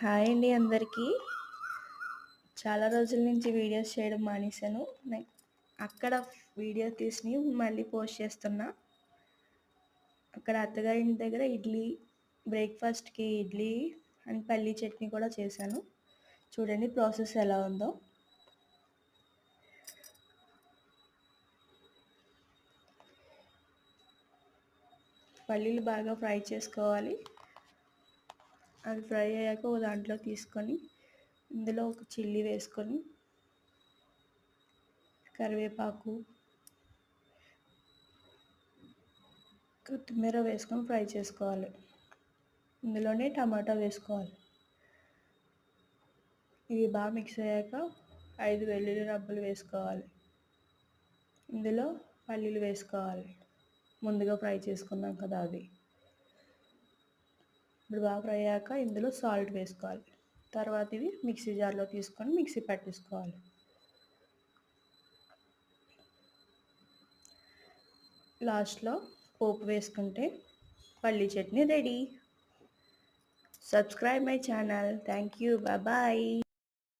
Hi అండి అందరికీ. చాలా రోజుల నుంచి వీడియోస్ చేయడం మానేశాను. అక్కడ వీడియో తీసి మళ్ళీ పోస్ట్ చేస్తున్నా. అక్కడ అత్తగారింటి దగ్గర బ్రేక్ఫాస్ట్కి ఇడ్లీ అండ్ పల్లీ చట్నీ కూడా చేశాను. చూడండి ప్రాసెస్ ఎలా ఉందో. పల్లీలు బాగా ఫ్రై చేసుకోవాలి. అది ఫ్రై అయ్యాక ఒక దాంట్లో తీసుకొని ఇందులో ఒక చిల్లీ వేసుకొని కరివేపాకు కొత్తిమీర వేసుకొని ఫ్రై చేసుకోవాలి. ఇందులోనే టమాటా వేసుకోవాలి. ఇవి బాగా మిక్స్ అయ్యాక 5 వెల్లుల్లి రబ్బలు వేసుకోవాలి. ఇందులో పల్లీలు వేసుకోవాలి, ముందుగా ఫ్రై చేసుకున్నాం కదా అది. ఇప్పుడు బాగా ఫ్రై అయ్యాక ఇందులో సాల్ట్ వేసుకోవాలి. తర్వాత ఇవి మిక్సీ జార్లో తీసుకొని మిక్సీ పట్టేసుకోవాలి. లాస్ట్లో పోపు వేసుకుంటే పల్లీ చట్నీ ready. Subscribe my channel. Thank you. Bye.